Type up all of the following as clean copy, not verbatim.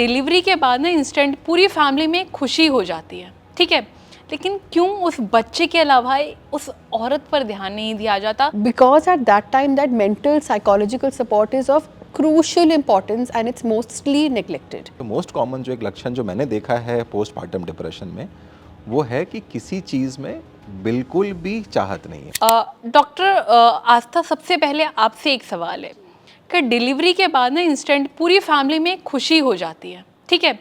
Delivery के बाद ना इंस्टेंट पूरी फैमिली में खुशी हो जाती है, ठीक है, लेकिन क्यों उस बच्चे के अलावा उस औरत पर ध्यान नहीं दिया जाता? Because at that time that mental psychological support is of crucial importance and it's mostly neglected. Most common जो एक लक्षण जो मैंने देखा है पोस्टपार्टम डिप्रेशन में वो है कि किसी चीज़ में बिल्कुल भी चाहत नहीं है। डॉक्टर आस्था, सबसे पहले आपसे एक सवाल है कि डिलीवरी के बाद ना इंस्टेंट पूरी फैमिली में खुशी हो जाती है, ठीक है,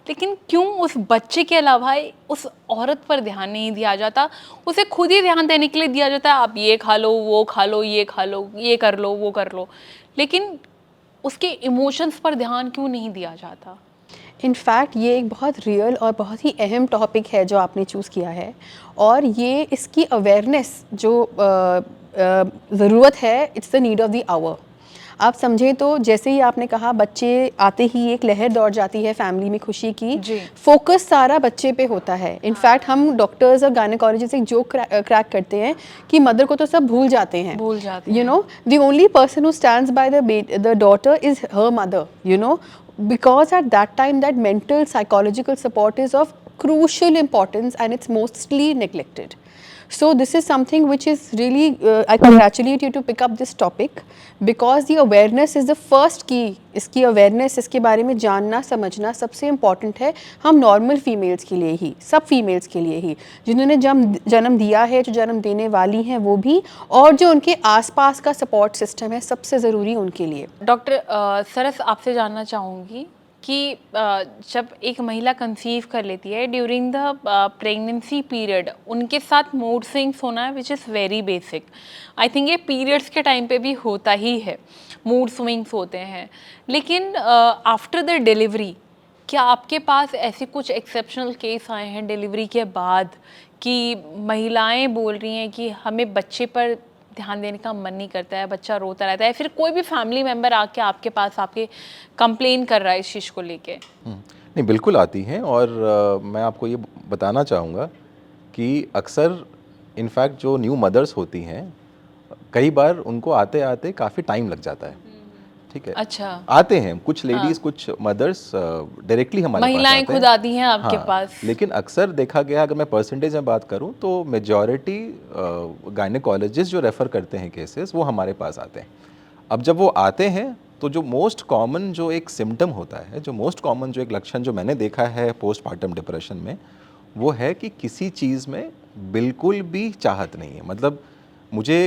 लेकिन क्यों उस बच्चे के अलावा उस औरत पर ध्यान नहीं दिया जाता? उसे खुद ही ध्यान देने के लिए दिया जाता है, आप ये खा लो, वो खा लो, ये खा लो, ये कर लो, वो कर लो, लेकिन उसके इमोशंस पर ध्यान क्यों नहीं दिया जाता? इनफैक्ट ये एक बहुत रियल और बहुत ही अहम टॉपिक है जो आपने चूज़ किया है, और ये इसकी अवेयरनेस जो ज़रूरत है, it's the need of the hour. आप समझें तो जैसे ही आपने कहा बच्चे आते ही एक लहर दौड़ जाती है फैमिली में खुशी की, फोकस सारा बच्चे पे होता है। इनफैक्ट हम डॉक्टर्स और गायनेकोलॉजिस्ट एक जोक क्रैक करते हैं कि मदर को तो सब भूल जाते हैं, you know, the only person who stands by the daughter is her mother, you know, because at that time that mental psychological support is of crucial importance and it's mostly neglected. So this is something which is really I congratulate you to pick up this topic because the awareness is the first key. इसकी awareness, इसके बारे में जानना समझना सबसे important है हम normal females के लिए ही, सब फीमेल्स के लिए ही, जिन्होंने जन्म दिया है, जो जन्म देने वाली हैं वो भी, और जो उनके आसपास का सपोर्ट सिस्टम है सबसे ज़रूरी उनके लिए। डॉक्टर सरस, आपसे जानना चाहूँगी कि जब एक महिला कंसीव कर लेती है ड्यूरिंग द प्रेगनेंसी पीरियड, उनके साथ मूड स्विंग्स होना which is very basic. I think ये पीरियड्स के टाइम पे भी होता ही है, मूड स्विंग्स होते हैं, लेकिन आफ्टर द डिलीवरी क्या आपके पास ऐसे कुछ एक्सेप्शनल केस आए हैं डिलीवरी के बाद कि महिलाएं बोल रही हैं कि हमें बच्चे पर ध्यान देने का मन नहीं करता है, बच्चा रोता रहता है, फिर कोई भी फैमिली मेम्बर आके आपके पास आपके कंप्लेन कर रहा है इस चीज़ को लेके? नहीं, बिल्कुल आती हैं, और मैं आपको ये बताना चाहूँगा कि अक्सर इनफैक्ट जो न्यू मदर्स होती हैं कई बार उनको आते आते काफ़ी टाइम लग जाता है, ठीक है। अच्छा, आते हैं कुछ लेडीज़, कुछ मदर्स डायरेक्टली हमारे पास महिलाएं खुद आती हैं आपके पास? लेकिन अक्सर देखा गया, अगर मैं परसेंटेज में बात करूं तो मेजॉरिटी गायनेकोलॉजिस्ट जो रेफ़र करते हैं केसेस वो हमारे पास आते हैं। अब जब वो आते हैं तो जो मोस्ट कॉमन जो एक सिम्टम होता है, जो मोस्ट कॉमन जो एक लक्षण जो मैंने देखा है पोस्टपार्टम डिप्रेशन में, वो है कि किसी चीज़ में बिल्कुल भी चाहत नहीं है। मतलब मुझे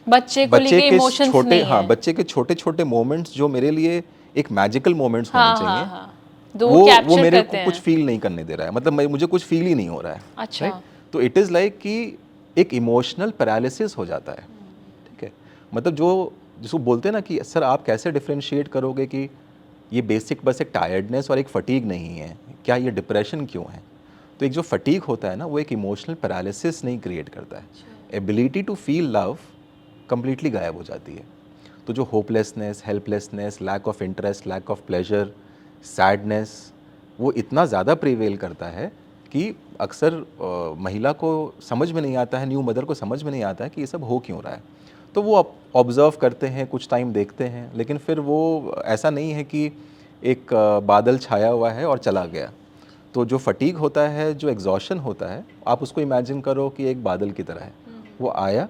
बच्चे के इमोशंस छोटे, नहीं हाँ, है। बच्चे के छोटे छोटे मोमेंट्स जो मेरे लिए एक मैजिकल मोमेंट्स होने चाहिए, वो मेरे को कुछ फील नहीं करने दे रहा है, मतलब मुझे कुछ फील ही नहीं हो रहा है। अच्छा, तो इट इज़ लाइक कि एक इमोशनल पैरालिसिस हो जाता है, ठीक है। मतलब जिसको बोलते हैं ना कि सर आप कैसे डिफ्रेंशिएट करोगे कि ये बेसिक बस एक टायर्डनेस और एक फटीग नहीं है, क्या ये डिप्रेशन क्यों है? तो एक जो फटीग होता है ना, वो एक इमोशनल पैरालिसिस नहीं क्रिएट करता है, ability to feel love completely गायब हो जाती है। तो जो hopelessness, helplessness, lack of interest, lack of pleasure, sadness, वो इतना ज़्यादा प्रिवेल करता है कि अक्सर महिला को समझ में नहीं आता है, न्यू मदर को समझ में नहीं आता है कि ये सब हो क्यों रहा है। तो वो ऑब्ज़र्व करते हैं, कुछ टाइम देखते हैं, लेकिन फिर वो ऐसा नहीं है कि एक बादल छाया हुआ है और चला गया। तो जो फटीग होता है, जो एग्जॉशन होता है, आप उसको इमेजिन करो कि एक बादल की तरह है। वो आया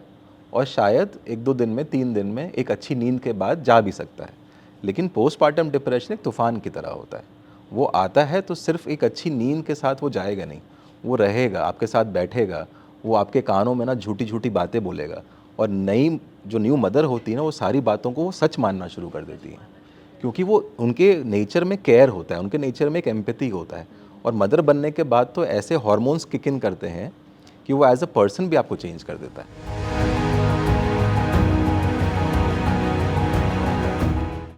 और शायद 1-2 दिन में, 3 दिन में एक अच्छी नींद के बाद जा भी सकता है, लेकिन पोस्टपार्टम डिप्रेशन एक तूफ़ान की तरह होता है। वो आता है तो सिर्फ एक अच्छी नींद के साथ वो जाएगा नहीं, वो रहेगा, आपके साथ बैठेगा, वो आपके कानों में ना झूठी झूठी बातें बोलेगा, और जो न्यू मदर होती है ना, वो सारी बातों को वो सच मानना शुरू कर देती है, क्योंकि वो उनके नेचर में केयर होता है, उनके नेचर में एक एम्पैथी होता है। और मदर बनने के बाद तो ऐसे हार्मोन्स किक इन करते हैं कि वो एज अ पर्सन भी आपको चेंज कर देता है।